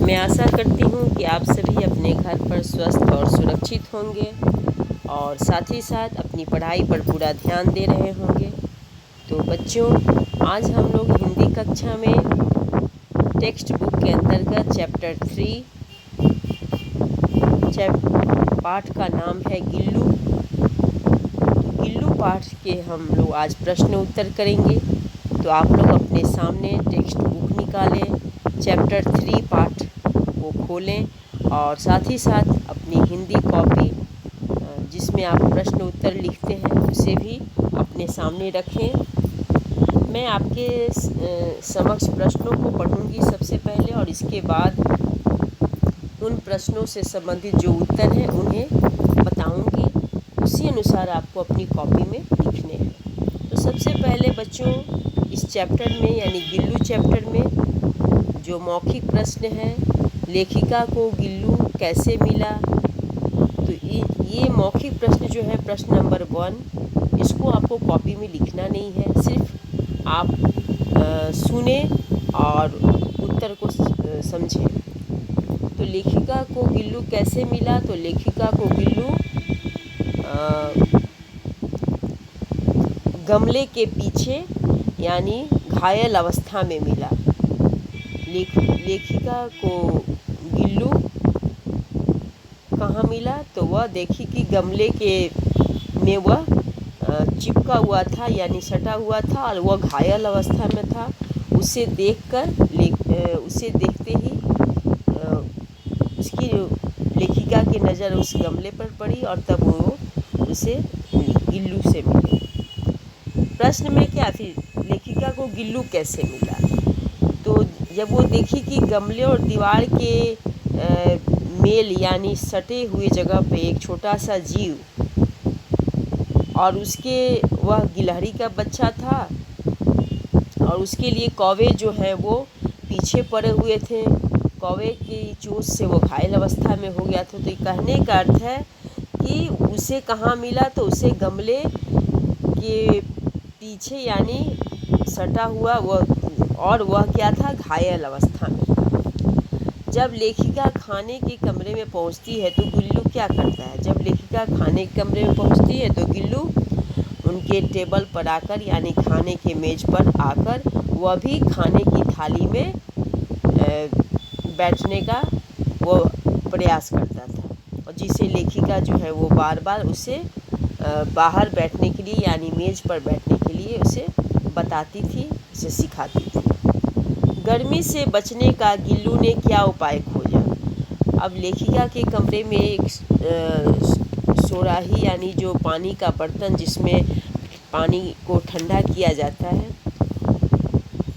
मैं आशा करती हूँ कि आप सभी अपने घर पर स्वस्थ और सुरक्षित होंगे और साथ ही साथ अपनी पढ़ाई पर पूरा ध्यान दे रहे होंगे। तो बच्चों, आज हम लोग हिंदी कक्षा में टेक्स्ट बुक के अंतर्गत चैप्टर 3 पाठ का नाम है गिल्लू। गिल्लू पाठ के हम लोग आज प्रश्न उत्तर करेंगे। तो आप लोग अपने सामने टेक्स्ट बुक निकालें, चैप्टर 3 पाठ को खोलें और साथ ही साथ अपनी हिंदी कॉपी जिसमें आप प्रश्न उत्तर लिखते हैं उसे भी अपने सामने रखें। मैं आपके समक्ष प्रश्नों को पढ़ूंगी सबसे पहले और इसके बाद उन प्रश्नों से संबंधित जो उत्तर हैं उन्हें बताऊंगी। उसी अनुसार आपको अपनी कॉपी में लिखने हैं। तो सबसे पहले बच्चों, इस चैप्टर में यानी गिल्लू चैप्टर में जो मौखिक प्रश्न है, लेखिका को गिल्लू कैसे मिला। तो ये मौखिक प्रश्न जो है प्रश्न नंबर 1, इसको आपको कॉपी में लिखना नहीं है, सिर्फ आप सुने और उत्तर को समझें। तो लेखिका को गिल्लू कैसे मिला। तो लेखिका को गिल्लू गमले के पीछे यानी घायल अवस्था में मिला। लेखिका को गिल्लू कहाँ मिला। तो वह देखी कि गमले के में वह चिपका हुआ था यानी सटा हुआ था और वह घायल अवस्था में था। उसे देखते ही उसकी लेखिका की नज़र उस गमले पर पड़ी और तब वो उसे गिल्लू से मिले। प्रश्न में क्या थी, लेखिका को गिल्लू कैसे मिला। तो जब वो देखी कि गमले और दीवार के मेल यानी सटे हुए जगह पे एक छोटा सा जीव और उसके वह गिलहरी का बच्चा था और उसके लिए कौवे जो है वो पीछे पड़े हुए थे। कौवे की चोट से वो घायल अवस्था में हो गया था। तो ये कहने का अर्थ है कि उसे कहाँ मिला। तो उसे गमले के पीछे यानी सटा हुआ वह क्या था, घायल अवस्था में था। जब लेखिका खाने के कमरे में पहुंचती है तो गिल्लू क्या करता है। जब लेखिका खाने के कमरे में पहुंचती है तो गिल्लू उनके टेबल पर आकर यानी खाने के मेज़ पर आकर वह भी खाने की थाली में बैठने का वो प्रयास करता था और जिसे लेखिका जो है वो बार बार उसे बाहर बैठने के लिए यानी मेज़ पर बैठने के लिए उसे बताती थी, उसे सिखाती थी। गर्मी से बचने का गिल्लू ने क्या उपाय खोजा। अब लेखिका के कमरे में एक सोराही यानी जो पानी का बर्तन जिसमें पानी को ठंडा किया जाता है,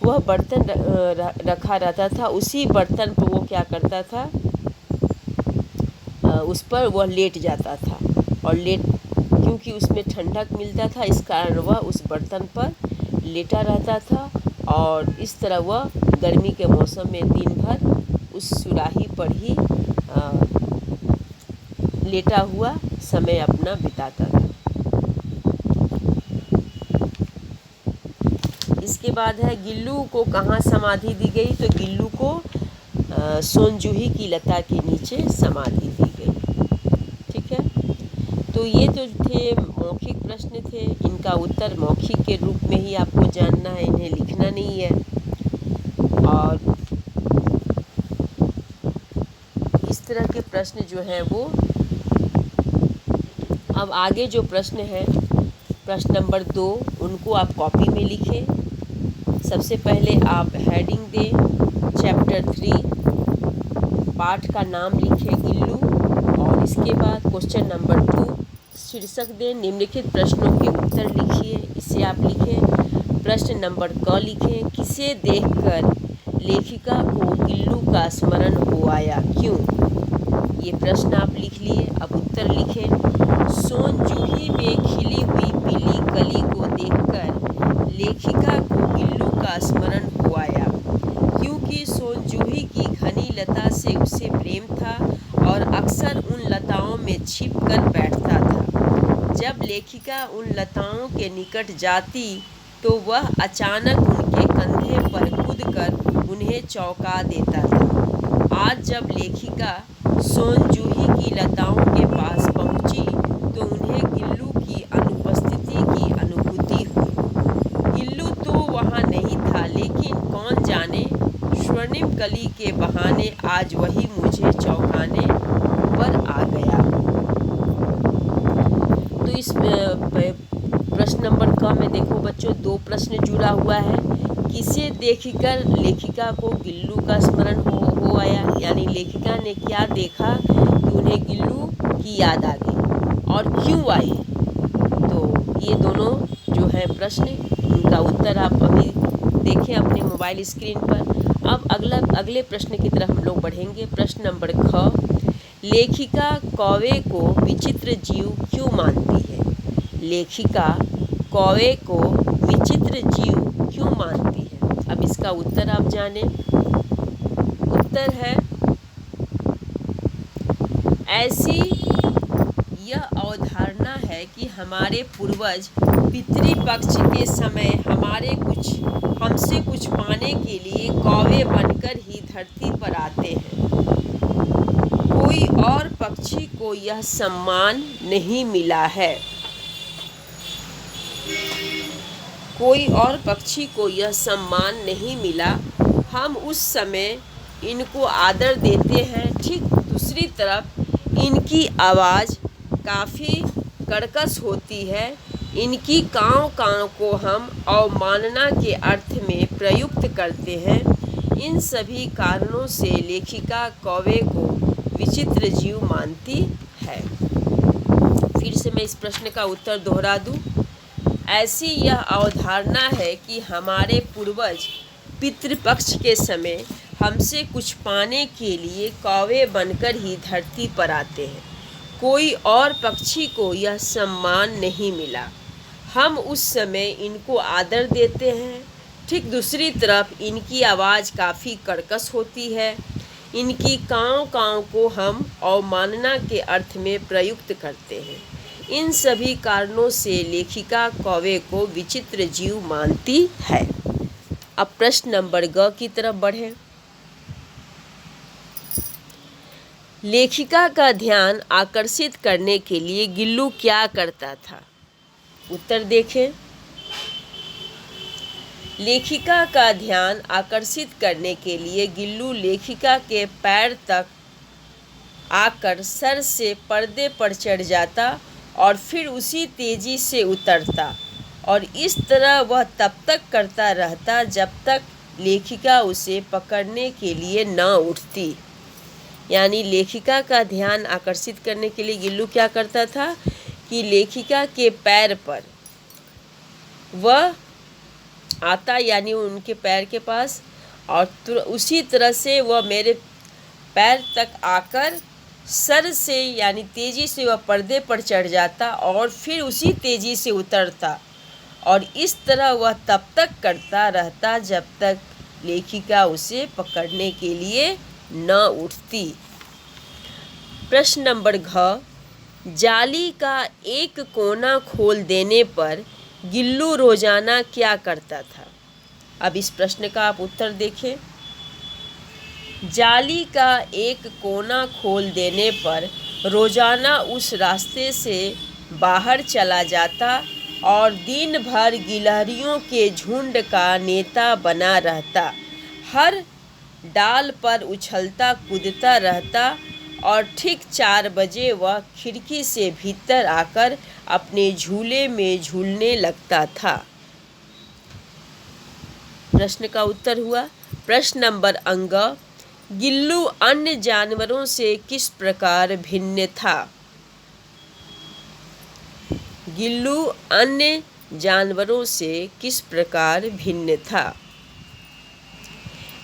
वह बर्तन रखा रहता था। उसी बर्तन पर वो क्या करता था, उस पर वह लेट जाता था और क्योंकि उसमें ठंडक मिलता था इस कारण वह उस बर्तन पर लेटा रहता था और इस तरह वह गर्मी के मौसम में दिन भर उस सुराही पर ही लेटा हुआ समय अपना बिताता था। इसके बाद है गिल्लू को कहाँ समाधि दी गई। तो गिल्लू को सोनजूही की लता के नीचे समाधि दी गई। ठीक है। तो ये जो थे मौखिक प्रश्न थे, इनका उत्तर मौखिक के रूप में ही आपको जानना है, इन्हें लिखना नहीं है। और इस तरह के प्रश्न जो हैं वो अब आगे जो प्रश्न है प्रश्न नंबर 2, उनको आप कॉपी में लिखें। सबसे पहले आप हेडिंग दें चैप्टर 3, पाठ का नाम लिखें गिल्लू और इसके बाद क्वेश्चन नंबर 2 शीर्षक दें निम्नलिखित प्रश्नों के उत्तर लिखिए, इसे आप लिखें। प्रश्न नंबर क लिखें, किसे देखकर लेखिका को गिल्लू का स्मरण हो आया, क्यों। ये प्रश्न आप लिख लिए। अब उत्तर लिखें। सोनजूही में खिली हुई पीली कली को देखकर लेखिका को गिल्लू का स्मरण हो आया क्योंकि सोनजूही की घनी लता से उसे प्रेम था और अक्सर उन लताओं में छिप कर बैठता था। जब लेखिका उन लताओं के निकट जाती तो वह अचानक उनके कंधे पर कूदकर उन्हें चौंका देता था। आज जब लेखिका सोनजूही की लताओं के पास पहुंची तो उन्हें गिल्लू की अनुपस्थिति की अनुभूति हुई। गिल्लू तो वहां नहीं था, लेकिन कौन जाने स्वर्णिम कली के बहाने आज वही मुझे चौंकाने पर आ गया। तो इस प्रश्न नंबर क में देखो बच्चों, दो प्रश्न जुड़ा हुआ है। किसे देखकर लेखिका को गिल्लू का स्मरण हो आया, यानी लेखिका ने क्या देखा कि उन्हें गिल्लू की याद आ गई और क्यों आई। तो ये दोनों जो है प्रश्न, उनका उत्तर आप अभी देखें अपने मोबाइल स्क्रीन पर। अब अगले प्रश्न की तरफ हम लोग बढ़ेंगे। प्रश्न नंबर ख, लेखिका कौवे को विचित्र जीव क्यों मानती है। लेखिका कौवे को विचित्र जीव क्यों मानती है। अब इसका उत्तर आप जानें। उत्तर है, ऐसी यह अवधारणा है कि हमारे पूर्वज पितृपक्ष के समय हमसे कुछ पाने के लिए कौवे बनकर ही धरती पर आते हैं। कोई और पक्षी को यह सम्मान नहीं मिला है। कोई और पक्षी को यह सम्मान नहीं मिला। हम उस समय इनको आदर देते हैं। ठीक दूसरी तरफ इनकी आवाज़ काफ़ी कर्कश होती है। इनकी काँव काँव को हम अवमानना के अर्थ में प्रयुक्त करते हैं। इन सभी कारणों से लेखिका कौवे को विचित्र जीव मानती है। फिर से मैं इस प्रश्न का उत्तर दोहरा दूं। ऐसी यह अवधारणा है कि हमारे पूर्वज पितृपक्ष के समय हमसे कुछ पाने के लिए कौवे बनकर ही धरती पर आते हैं। कोई और पक्षी को यह सम्मान नहीं मिला। हम उस समय इनको आदर देते हैं। ठीक दूसरी तरफ इनकी आवाज़ काफ़ी कर्कश होती है। इनकी काँव काँव को हम अवमानना के अर्थ में प्रयुक्त करते हैं। इन सभी कारणों से लेखिका कौवे को विचित्र जीव मानती है। अब प्रश्न नंबर ग की तरफ बढ़ें। लेखिका का ध्यान आकर्षित करने के लिए गिल्लू क्या करता था। उत्तर देखें। लेखिका का ध्यान आकर्षित करने के लिए गिल्लू लेखिका के पैर तक आकर सर से पर्दे पर चढ़ जाता और फिर उसी तेजी से उतरता, और इस तरह वह तब तक करता रहता जब तक लेखिका उसे पकड़ने के लिए न उठती। यानी लेखिका का ध्यान आकर्षित करने के लिए गिल्लू क्या करता था कि लेखिका के पैर पर वह आता, यानी उनके पैर के पास, और उसी तरह से वह मेरे पैर तक आकर सर से यानी तेज़ी से वह पर्दे पर चढ़ जाता और फिर उसी तेज़ी से उतरता, और इस तरह वह तब तक करता रहता जब तक लेखिका उसे पकड़ने के लिए न उठती। प्रश्न नंबर घ, जाली का एक कोना खोल देने पर गिल्लू रोजाना क्या करता था। अब इस प्रश्न का आप उत्तर देखें। जाली का एक कोना खोल देने पर रोजाना उस रास्ते से बाहर चला जाता और दिन भर गिलहरियों के झुंड का नेता बना रहता। हर डाल पर उछलता कूदता रहता और ठीक 4 बजे वह खिड़की से भीतर आकर अपने झूले में झूलने लगता था। प्रश्न का उत्तर हुआ। प्रश्न नंबर अंग, गिल्लू अन्य जानवरों से किस प्रकार भिन्न था। गिल्लू अन्य जानवरों से किस प्रकार भिन्न था।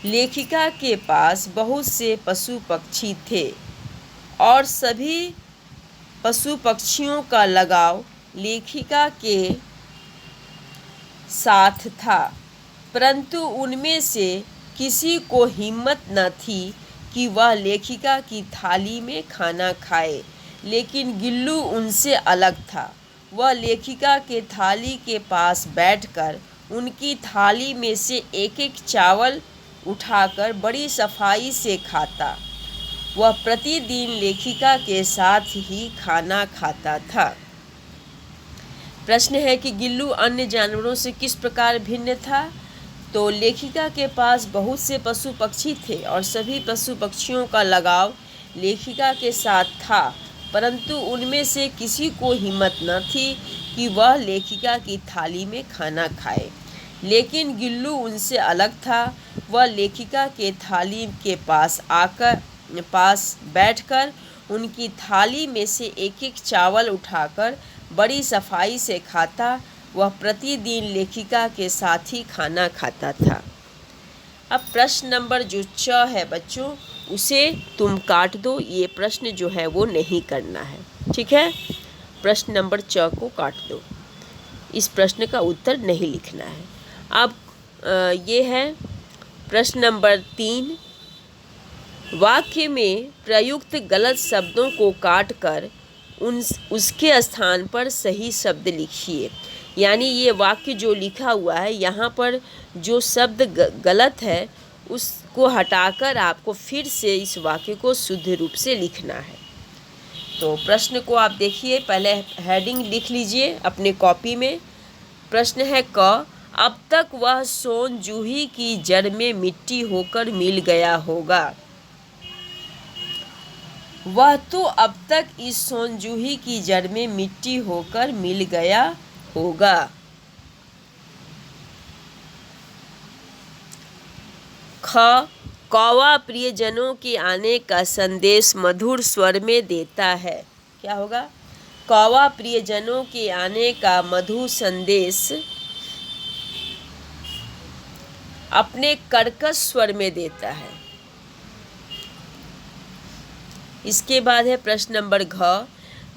लेखिका के पास बहुत से पशु पक्षी थे और सभी पशु पक्षियों का लगाव लेखिका के साथ था, परंतु उनमें से किसी को हिम्मत न थी कि वह लेखिका की थाली में खाना खाए। लेकिन गिल्लू उनसे अलग था। वह लेखिका के थाली के पास बैठकर उनकी थाली में से एक एक चावल उठाकर बड़ी सफाई से खाता वह प्रतिदिन लेखिका के साथ ही खाना खाता था। प्रश्न है कि गिल्लू अन्य जानवरों से किस प्रकार भिन्न था। तो लेखिका के पास बहुत से पशु पक्षी थे और सभी पशु पक्षियों का लगाव लेखिका के साथ था, परंतु उनमें से किसी को हिम्मत न थी कि वह लेखिका की थाली में खाना खाए। लेकिन गिल्लू उनसे अलग था। वह लेखिका के थाली के पास बैठकर उनकी थाली में से एक एक चावल उठाकर बड़ी सफाई से खाता। वह प्रतिदिन लेखिका के साथ ही खाना खाता था। अब प्रश्न नंबर जो 6 है बच्चों, उसे तुम काट दो। ये प्रश्न जो है वो नहीं करना है, ठीक है। प्रश्न नंबर 6 को काट दो, इस प्रश्न का उत्तर नहीं लिखना है। अब ये है प्रश्न नंबर 3। वाक्य में प्रयुक्त गलत शब्दों को काटकर उसके स्थान पर सही शब्द लिखिए। यानी ये वाक्य जो लिखा हुआ है, यहाँ पर जो शब्द गलत है उसको हटाकर आपको फिर से इस वाक्य को शुद्ध रूप से लिखना है। तो प्रश्न को आप देखिए, पहले हेडिंग लिख लीजिए अपने कॉपी में। प्रश्न है क, अब तक वह सोन जूही की जड़ में मिट्टी होकर मिल गया होगा। वह तो अब तक इस सोन जूही की जड़ में मिट्टी होकर मिल गया होगा। ख, कौवा प्रियजनों के आने का संदेश मधुर स्वर में देता है। क्या होगा? कौवा प्रियजनों के आने का मधुर संदेश अपने कर्कश स्वर में देता है। इसके बाद है प्रश्न नंबर घ,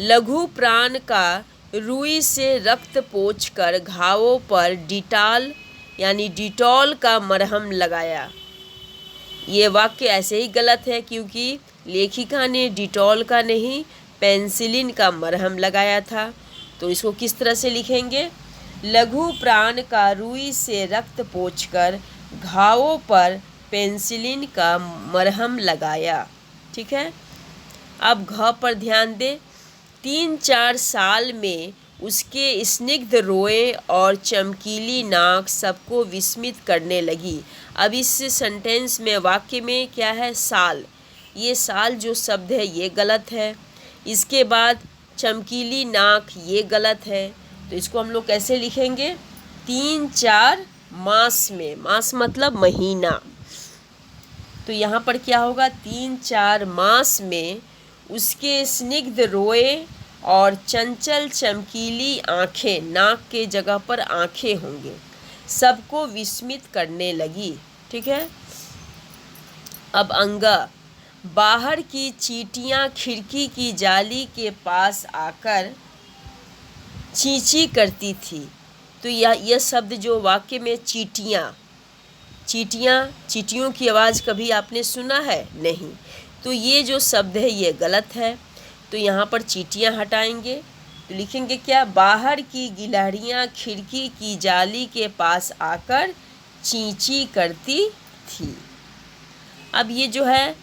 लघु प्राण का रुई से रक्त पोंछकर घावों पर डिटॉल का मरहम लगाया। ये वाक्य ऐसे ही गलत है क्योंकि लेखिका ने डिटॉल का नहीं पेंसिलिन का मरहम लगाया था। तो इसको किस तरह से लिखेंगे? लघु प्राण का रुई से रक्त पोंछकर घावों पर पेंसिलिन का मरहम लगाया। ठीक है। अब घ पर ध्यान दें। 3-4 साल में उसके स्निग्ध रोए और चमकीली नाक सबको विस्मित करने लगी। अब इस सेंटेंस में वाक्य में क्या है? साल। ये साल जो शब्द है ये गलत है। इसके बाद चमकीली नाक ये गलत है। तो इसको हम लोग कैसे लिखेंगे? 3-4 मास में, मास मतलब महीना। तो यहाँ पर क्या होगा? 3-4 मास में उसके स्निग्ध रोए और चंचल चमकीली आँखें, नाक के जगह पर आँखें होंगे, सबको विस्मित करने लगी। ठीक है। अब अंगा, बाहर की चींटियाँ खिड़की की जाली के पास आकर चींची करती थी। तो यह शब्द जो वाक्य में चींटियों की आवाज़ कभी आपने सुना है? नहीं। तो ये जो शब्द है ये गलत है। तो यहाँ पर चींटियाँ हटाएंगे तो लिखेंगे क्या? बाहर की गिलहरियाँ खिड़की की जाली के पास आकर चींची करती थी। अब ये जो है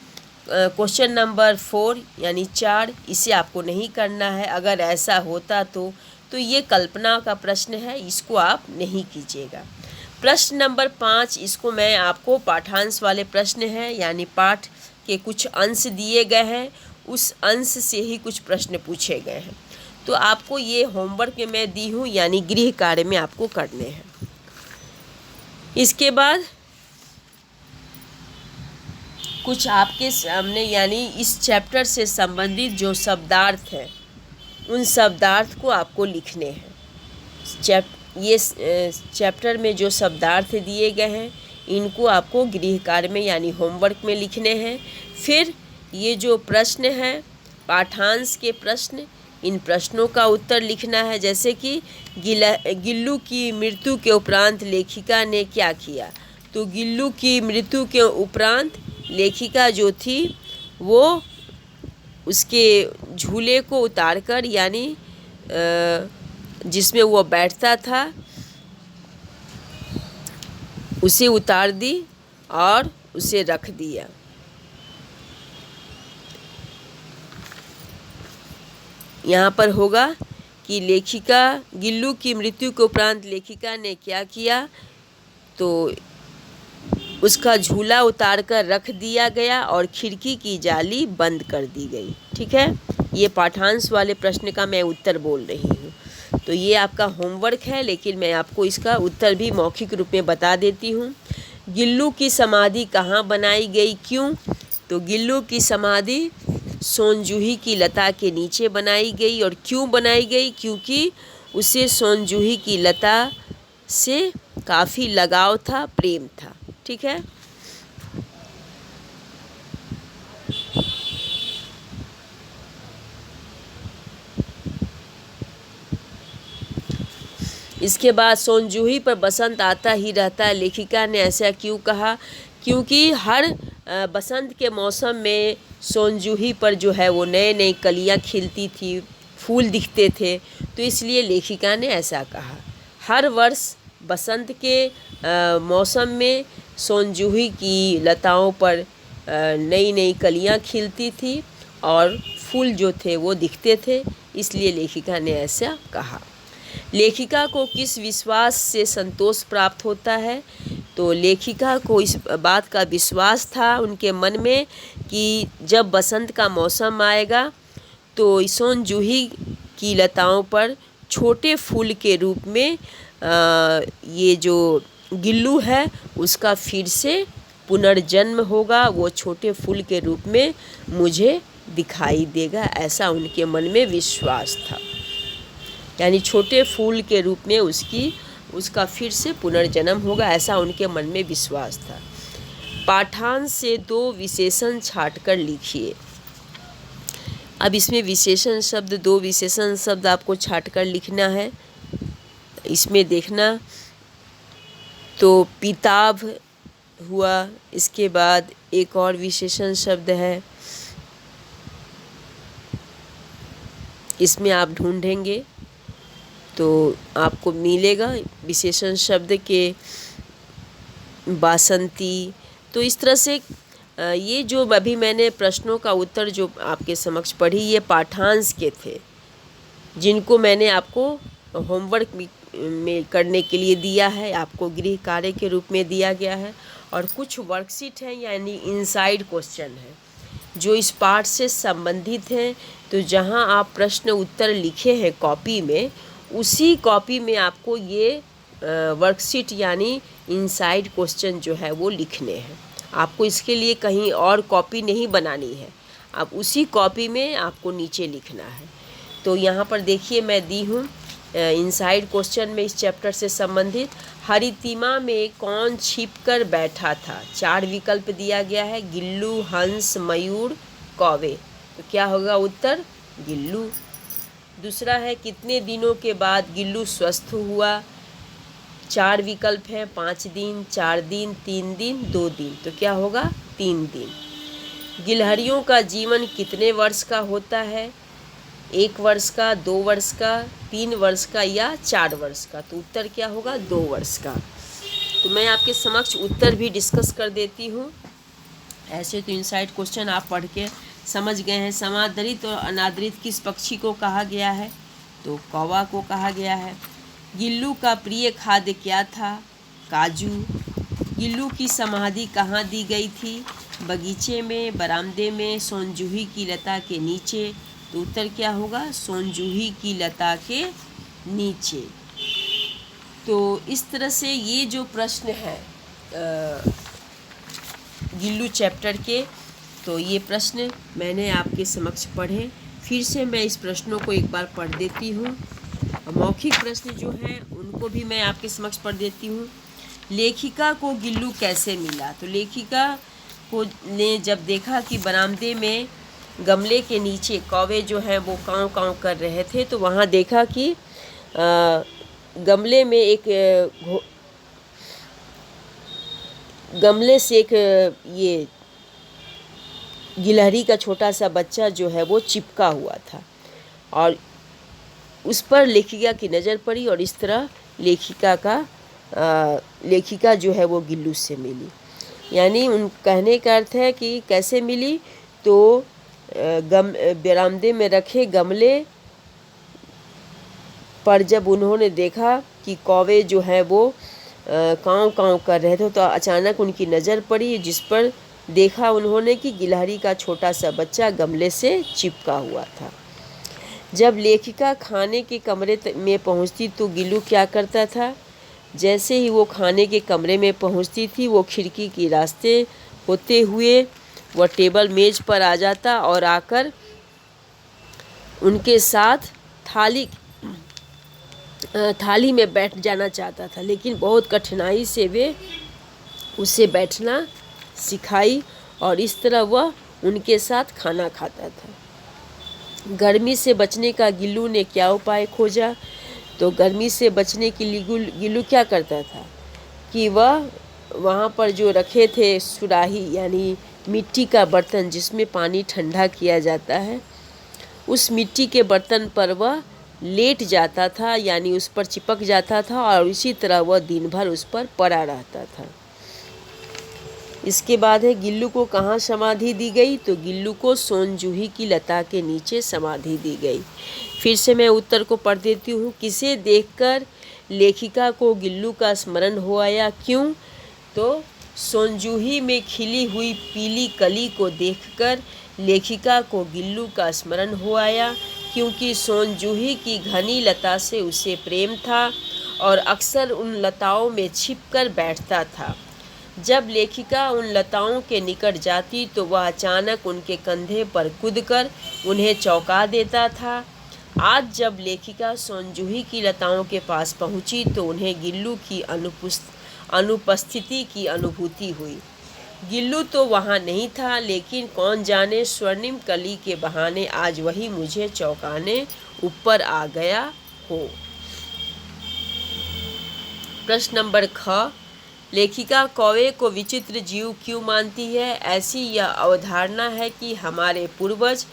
क्वेश्चन नंबर 4 यानी 4, इसे आपको नहीं करना है। अगर ऐसा होता तो ये कल्पना का प्रश्न है, इसको आप नहीं कीजिएगा। प्रश्न नंबर 5, इसको मैं आपको पाठांश वाले प्रश्न हैं यानी पाठ के कुछ अंश दिए गए हैं, उस अंश से ही कुछ प्रश्न पूछे गए हैं। तो आपको ये होमवर्क में मैं दी हूँ यानी गृह कार्य में आपको करने हैं। इसके बाद कुछ आपके सामने यानी इस चैप्टर से संबंधित जो शब्दार्थ हैं उन शब्दार्थ को आपको लिखने हैं। ये चैप्टर में जो शब्दार्थ दिए गए हैं इनको आपको गृह कार्य में यानी होमवर्क में लिखने हैं। फिर ये जो प्रश्न हैं पाठांश के प्रश्न, इन प्रश्नों का उत्तर लिखना है। जैसे कि गिल्लू की मृत्यु के उपरांत लेखिका ने क्या किया? तो गिल्लू की मृत्यु के उपरांत लेखिका जो थी वो उसके झूले को उतारकर यानी जिसमें वो बैठता था उसे उतार दी और उसे रख दिया। यहाँ पर होगा कि लेखिका गिल्लू की मृत्यु के उपरांत लेखिका ने क्या किया, तो उसका झूला उतारकर रख दिया गया और खिड़की की जाली बंद कर दी गई। ठीक है, ये पाठांश वाले प्रश्न का मैं उत्तर बोल रही हूँ। तो ये आपका होमवर्क है, लेकिन मैं आपको इसका उत्तर भी मौखिक रूप में बता देती हूँ। गिल्लू की समाधि कहाँ बनाई गई, क्यों? तो गिल्लू की समाधि सोनजूही की लता के नीचे बनाई गई। और क्यों बनाई गई? क्योंकि उसे सोनजूही की लता से काफ़ी लगाव था, प्रेम था। ठीक है, इसके बाद सोनजूही पर बसंत आता ही रहता है। लेखिका ने ऐसा क्यों कहा? क्योंकि हर बसंत के मौसम में सोनजूही पर जो है वो नए नई कलियां खिलती थी, फूल दिखते थे, तो इसलिए लेखिका ने ऐसा कहा। हर वर्ष बसंत के मौसम में सोनजूही की लताओं पर नई नई कलियां खिलती थी और फूल जो थे वो दिखते थे, इसलिए लेखिका ने ऐसा कहा। लेखिका को किस विश्वास से संतोष प्राप्त होता है? तो लेखिका को इस बात का विश्वास था उनके मन में कि जब बसंत का मौसम आएगा तो सोनजूही की लताओं पर छोटे फूल के रूप में ये जो गिल्लू है उसका फिर से पुनर्जन्म होगा, वो छोटे फूल के रूप में मुझे दिखाई देगा, ऐसा उनके मन में विश्वास था। यानी छोटे फूल के रूप में उसका फिर से पुनर्जन्म होगा, ऐसा उनके मन में विश्वास था। पाठांश से 2 विशेषण छांटकर लिखिए। अब इसमें विशेषण शब्द 2 विशेषण शब्द आपको छांटकर लिखना है। इसमें देखना तो पिताभ हुआ, इसके बाद एक और विशेषण शब्द है, इसमें आप ढूंढेंगे तो आपको मिलेगा विशेषण शब्द के बासंती। तो इस तरह से ये जो अभी मैंने प्रश्नों का उत्तर जो आपके समक्ष पढ़ी, ये पाठांश के थे जिनको मैंने आपको होमवर्क में करने के लिए दिया है, आपको गृह कार्य के रूप में दिया गया है। और कुछ वर्कशीट हैं यानी इनसाइड क्वेश्चन है जो इस पाठ से संबंधित हैं। तो जहां आप प्रश्न उत्तर लिखे हैं कॉपी में, उसी कॉपी में आपको ये वर्कशीट यानी इनसाइड क्वेश्चन जो है वो लिखने हैं। आपको इसके लिए कहीं और कॉपी नहीं बनानी है, आप उसी कॉपी में आपको नीचे लिखना है। तो यहाँ पर देखिए मैं दी हूँ इनसाइड क्वेश्चन में इस चैप्टर से संबंधित, हरितिमा में कौन छिपकर बैठा था? 4 विकल्प दिया गया है, गिल्लू, हंस, मयूर, कौवे। तो क्या होगा उत्तर? गिल्लू। दूसरा है कितने दिनों के बाद गिल्लू स्वस्थ हुआ? 4 विकल्प हैं, 5 दिन, 4 दिन, 3 दिन, 2 दिन। तो क्या होगा? 3 दिन। गिलहरियों का जीवन कितने वर्ष का होता है? 1 वर्ष का, 2 वर्ष का, 3 वर्ष का या 4 वर्ष का? तो उत्तर क्या होगा? 2 वर्ष का। तो मैं आपके समक्ष उत्तर भी डिस्कस कर देती हूँ। ऐसे तो इनसाइड क्वेश्चन आप पढ़ के समझ गए हैं। समादरित और अनादरित किस पक्षी को कहा गया है? तो कौवा को कहा गया है। गिल्लू का प्रिय खाद्य क्या था? काजू। गिल्लू की समाधि कहाँ दी गई थी? बगीचे में, बरामदे में, सोनजूही की लता के नीचे। तो उत्तर क्या होगा? सोनजूही की लता के नीचे। तो इस तरह से ये जो प्रश्न है गिल्लू चैप्टर के, तो ये प्रश्न मैंने आपके समक्ष पढ़े। फिर से मैं इस प्रश्नों को एक बार पढ़ देती हूँ। मौखिक प्रश्न जो हैं उनको भी मैं आपके समक्ष पढ़ देती हूँ। लेखिका को गिल्लू कैसे मिला? तो लेखिका को ने जब देखा कि बरामदे में गमले के नीचे कौवे जो हैं वो काँव काँव कर रहे थे, तो वहाँ देखा कि गमले से एक ये गिलहरी का छोटा सा बच्चा जो है वो चिपका हुआ था और उस पर लेखिका की नज़र पड़ी और इस तरह लेखिका जो है वो गिल्लू से मिली। यानी उन कहने का अर्थ है कि कैसे मिली? तो बरामदे में रखे गमले पर जब उन्होंने देखा कि कौवे जो है वो काँव काँव कर रहे थे, तो अचानक उनकी नज़र पड़ी, जिस पर देखा उन्होंने कि गिलहरी का छोटा सा बच्चा गमले से चिपका हुआ था। जब लेखिका खाने के कमरे में पहुंचती तो गिल्लू क्या करता था? जैसे ही वो खाने के कमरे में पहुंचती थी, वो खिड़की के रास्ते होते हुए वह टेबल मेज पर आ जाता और आकर उनके साथ थाली में बैठ जाना चाहता था, लेकिन बहुत कठिनाई से वे उसे बैठना सिखाई और इस तरह वह उनके साथ खाना खाता था। गर्मी से बचने का गिल्लू ने क्या उपाय खोजा? तो गर्मी से बचने के लिए गिल्लू क्या करता था कि वह वहाँ पर जो रखे थे सुराही यानी मिट्टी का बर्तन जिसमें पानी ठंडा किया जाता है, उस मिट्टी के बर्तन पर वह लेट जाता था, यानी उस पर चिपक जाता था और इसी तरह वह दिन भर उस पर पड़ा रहता था। इसके बाद है गिल्लू को कहाँ समाधि दी गई? तो गिल्लू को सोनजूही की लता के नीचे समाधि दी गई। फिर से मैं उत्तर को पढ़ देती हूँ। किसे देखकर लेखिका को गिल्लू का स्मरण हो आया? क्यों? तो सोनजूही में खिली हुई पीली कली को देखकर लेखिका को गिल्लू का स्मरण हो आया, क्योंकि सोनजूही की घनी लता से उसे प्रेम था और अक्सर उन लताओं में छिपकर बैठता था। जब लेखिका उन लताओं के निकट जाती तो वह अचानक उनके कंधे पर कूदकर उन्हें चौंका देता था। आज जब लेखिका सोनजूही की लताओं के पास पहुंची तो उन्हें गिल्लू की अनुपस्थिति की अनुभूति हुई। गिल्लू तो वहाँ नहीं था, लेकिन कौन जाने स्वर्णिम कली के बहाने आज वही मुझे चौंकाने ऊपर आ गया हो। प्रश्न नंबर ख। लेखिका कौवे को विचित्र जीव क्यों मानती है? ऐसी यह अवधारणा है कि हमारे पूर्वज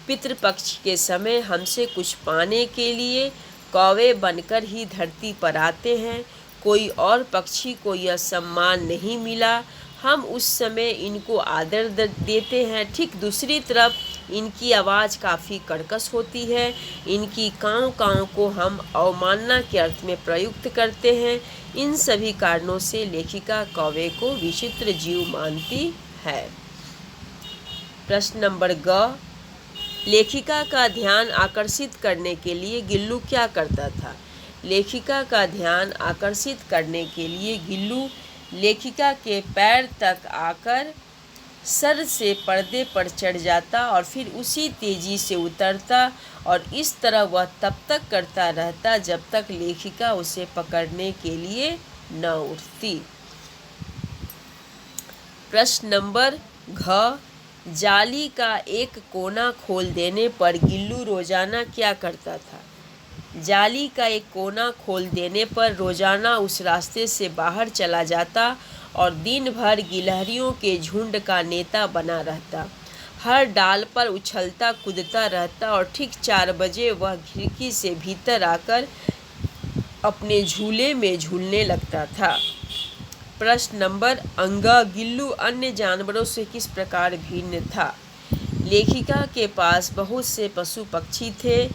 पितृपक्ष के समय हमसे कुछ पाने के लिए कौवे बनकर ही धरती पर आते हैं। कोई और पक्षी को यह सम्मान नहीं मिला। हम उस समय इनको आदर देते हैं। ठीक दूसरी तरफ इनकी आवाज़ काफ़ी कर्कश होती है। इनकी काँव काँव को हम अवमानना के अर्थ में प्रयुक्त करते हैं। इन सभी कारणों से लेखिका कौवे को विचित्र जीव मानती है। प्रश्न नंबर ग। लेखिका का ध्यान आकर्षित करने के लिए गिल्लू क्या करता था? लेखिका का ध्यान आकर्षित करने के लिए गिल्लू लेखिका के पैर तक आकर सर से पर्दे पर चढ़ जाता और फिर उसी तेजी से उतरता, और इस तरह वह तब तक करता रहता जब तक लेखिका उसे पकड़ने के लिए न उठती। प्रश्न नंबर घ। जाली का एक कोना खोल देने पर गिल्लू रोजाना क्या करता था? जाली का एक कोना खोल देने पर रोजाना उस रास्ते से बाहर चला जाता और दिन भर गिलहरियों के झुंड का नेता बना रहता। हर डाल पर उछलता कूदता रहता और ठीक 4 बजे वह खिड़की से भीतर आकर अपने झूले में झूलने लगता था। प्रश्न नंबर अंग। गिल्लू अन्य जानवरों से किस प्रकार भिन्न था? लेखिका के पास बहुत से पशु पक्षी थे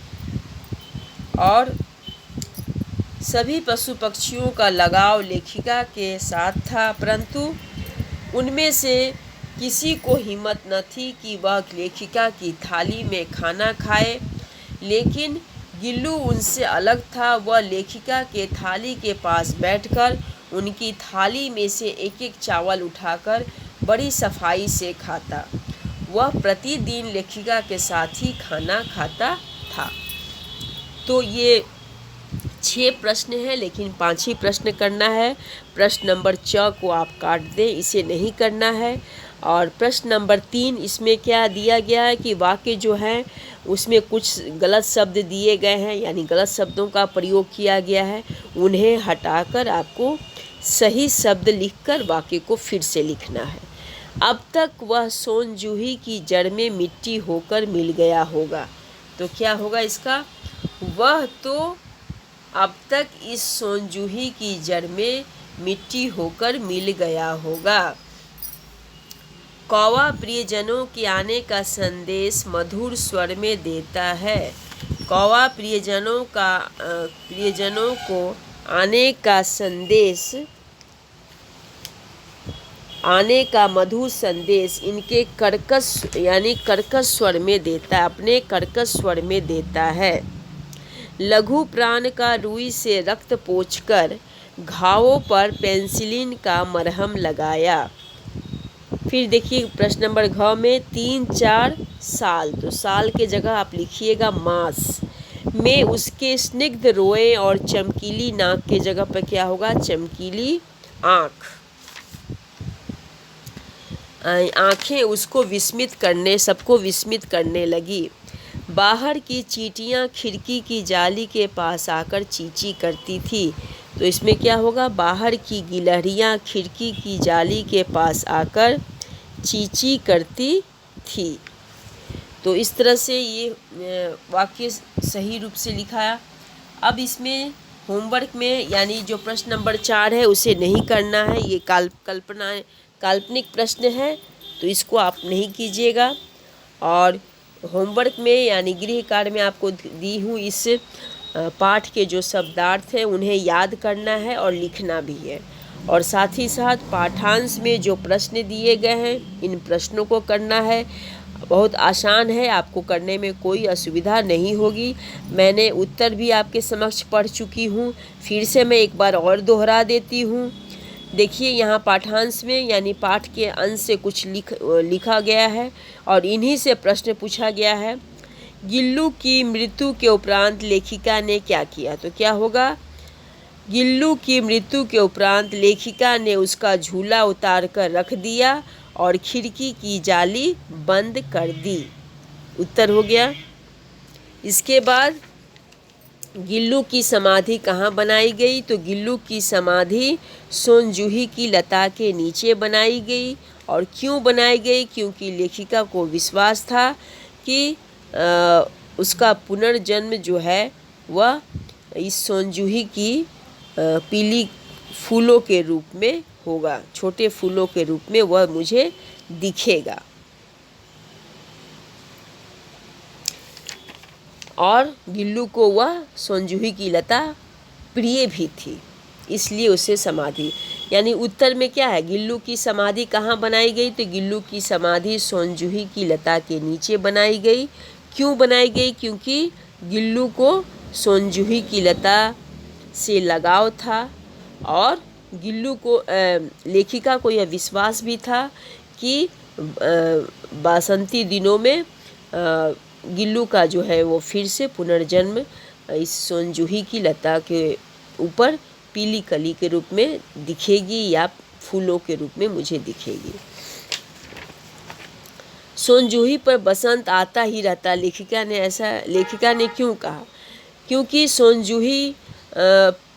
और सभी पशु पक्षियों का लगाव लेखिका के साथ था, परंतु उनमें से किसी को हिम्मत न थी कि वह लेखिका की थाली में खाना खाए। लेकिन गिल्लू उनसे अलग था। वह लेखिका के थाली के पास बैठकर उनकी थाली में से एक एक चावल उठाकर बड़ी सफाई से खाता। वह प्रतिदिन लेखिका के साथ ही खाना खाता था। तो ये 6 प्रश्न हैं, लेकिन 5 ही प्रश्न करना है। प्रश्न नंबर 4 को आप काट दें, इसे नहीं करना है। और प्रश्न नंबर 3, इसमें क्या दिया गया है कि वाक्य जो है उसमें कुछ गलत शब्द दिए गए हैं, यानी गलत शब्दों का प्रयोग किया गया है। उन्हें हटाकर आपको सही शब्द लिखकर वाक्य को फिर से लिखना है। अब तक वह सोनजूही की जड़ में मिट्टी होकर मिल गया होगा। तो क्या होगा इसका? वह तो अब तक इस सोनजूही की जड़ में मिट्टी होकर मिल गया होगा। कौवा प्रियजनों के आने का संदेश मधुर स्वर में देता है। कौवा प्रियजनों को आने का मधुर संदेश इनके कर्कश स्वर में देता है, अपने कर्कश स्वर में देता है। लघु प्राण का रुई से रक्त पोंछकर घावों पर पेंसिलिन का मरहम लगाया। फिर देखिए प्रश्न नंबर घ में 3-4 साल, तो साल के जगह आप लिखिएगा मास में उसके स्निग्ध रोए और चमकीली नाक के जगह पर क्या होगा, चमकीली आँख। आँखें उसको सबको विस्मित करने लगी। बाहर की चींटियाँ खिड़की की जाली के पास आकर चींची करती थी। तो इसमें क्या होगा, बाहर की गिलहरियाँ खिड़की की जाली के पास आकर चींची करती थी। तो इस तरह से ये वाक्य सही रूप से लिखाया। अब इसमें होमवर्क में यानी जो प्रश्न नंबर 4 है उसे नहीं करना है, ये काल्पनिक प्रश्न है, तो इसको आप नहीं कीजिएगा। और होमवर्क में यानी गृह कार्य में आपको दी हूँ इस पाठ के जो शब्दार्थ हैं उन्हें याद करना है और लिखना भी है। और साथ ही साथ पाठांश में जो प्रश्न दिए गए हैं इन प्रश्नों को करना है। बहुत आसान है, आपको करने में कोई असुविधा नहीं होगी। मैंने उत्तर भी आपके समक्ष पढ़ चुकी हूँ, फिर से मैं एक बार और दोहरा देती हूँ। देखिए यहाँ पाठांश में यानी पाठ के अंश से कुछ लिखा गया है और इन्हीं से प्रश्न पूछा गया है। गिल्लू की मृत्यु के उपरांत लेखिका ने क्या किया, तो क्या होगा, गिल्लू की मृत्यु के उपरांत लेखिका ने उसका झूला उतार कर रख दिया और खिड़की की जाली बंद कर दी। उत्तर हो गया। इसके बाद गिल्लू की समाधि कहाँ बनाई गई, तो गिल्लू की समाधि सोनजूही की लता के नीचे बनाई गई। और क्यों बनाई गई, क्योंकि लेखिका को विश्वास था कि उसका पुनर्जन्म जो है वह इस सोनजूही की पीली फूलों के रूप में होगा, छोटे फूलों के रूप में वह मुझे दिखेगा। और गिल्लू को वह सोनजूही की लता प्रिय भी थी, इसलिए उसे समाधि यानी उत्तर में क्या है, गिल्लू की समाधि कहाँ बनाई गई, तो गिल्लू की समाधि सोनजूही की लता के नीचे बनाई गई। क्यों बनाई गई, क्योंकि गिल्लू को सोनजूही की लता से लगाव था और गिल्लू को लेखिका को यह विश्वास भी था कि बासंती दिनों में गिल्लू का जो है वो फिर से पुनर्जन्म इस सोनजूही की लता के ऊपर पीली कली के रूप में दिखेगी या फूलों के रूप में मुझे दिखेगी। सोनजूही पर बसंत आता ही रहता, लेखिका ने क्यों कहा, क्योंकि सोनजूही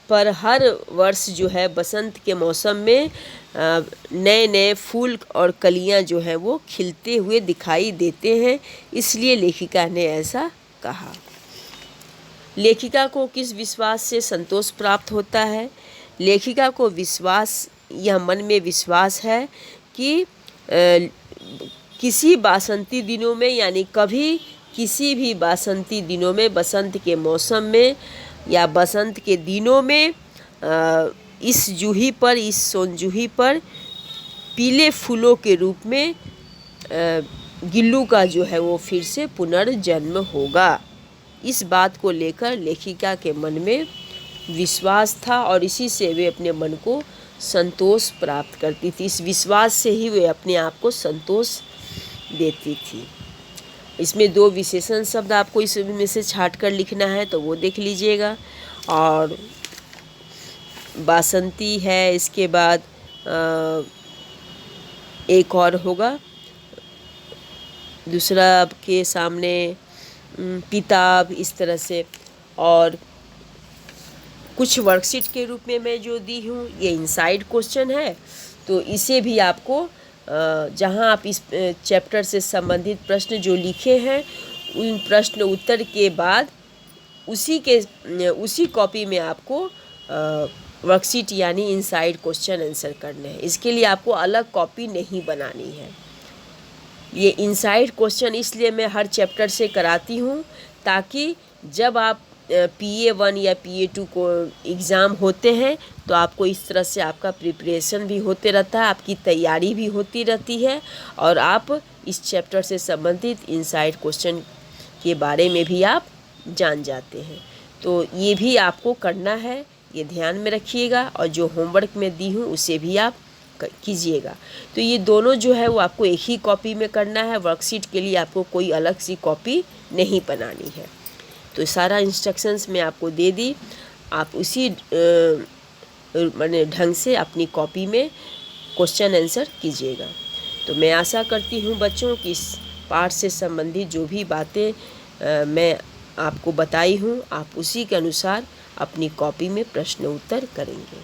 पर हर वर्ष जो है बसंत के मौसम में नए नए फूल और कलियां जो हैं वो खिलते हुए दिखाई देते हैं, इसलिए लेखिका ने ऐसा कहा। लेखिका को किस विश्वास से संतोष प्राप्त होता है, लेखिका को यह मन में विश्वास है कि किसी बासंती दिनों में यानी कभी किसी भी बासंती दिनों में, बसंत के मौसम में या बसंत के दिनों में इस सोनजूही पर पीले फूलों के रूप में गिल्लू का जो है वो फिर से पुनर्जन्म होगा। इस बात को लेकर लेखिका के मन में विश्वास था और इसी से वे अपने मन को संतोष प्राप्त करती थी। इस विश्वास से ही वे अपने आप को संतोष देती थी। इसमें 2 विशेषण शब्द आपको इसमें से छाट कर लिखना है, तो वो देख लीजिएगा। और बासंती है, इसके बाद एक और होगा, दूसरा आपके सामने किताब, इस तरह से। और कुछ वर्कशीट के रूप में मैं जो दी हूँ ये इनसाइड क्वेश्चन है, तो इसे भी आपको जहाँ आप इस चैप्टर से संबंधित प्रश्न जो लिखे हैं उन प्रश्न उत्तर के बाद उसी कॉपी में आपको वर्कशीट यानी इनसाइड क्वेश्चन आंसर करने हैं। इसके लिए आपको अलग कॉपी नहीं बनानी है। ये इनसाइड क्वेश्चन इसलिए मैं हर चैप्टर से कराती हूँ ताकि जब आप PA1 या PA2 को एग्ज़ाम होते हैं तो आपको इस तरह से आपका प्रिपरेशन भी होते रहता है, आपकी तैयारी भी होती रहती है और आप इस चैप्टर से संबंधित इनसाइड क्वेश्चन के बारे में भी आप जान जाते हैं। तो ये भी आपको करना है, ये ध्यान में रखिएगा और जो होमवर्क मैं दी हूँ उसे भी आप कीजिएगा। तो ये दोनों जो है वो आपको एक ही कॉपी में करना है, वर्कशीट के लिए आपको कोई अलग सी कॉपी नहीं बनानी है। तो सारा इंस्ट्रक्शंस मैं आपको दे दी, आप उसी माने ढंग से अपनी कॉपी में क्वेश्चन आंसर कीजिएगा। तो मैं आशा करती हूँ बच्चों कि इस पाठ से संबंधित जो भी बातें मैं आपको बताई हूँ आप उसी के अनुसार अपनी कॉपी में प्रश्न उत्तर करेंगे।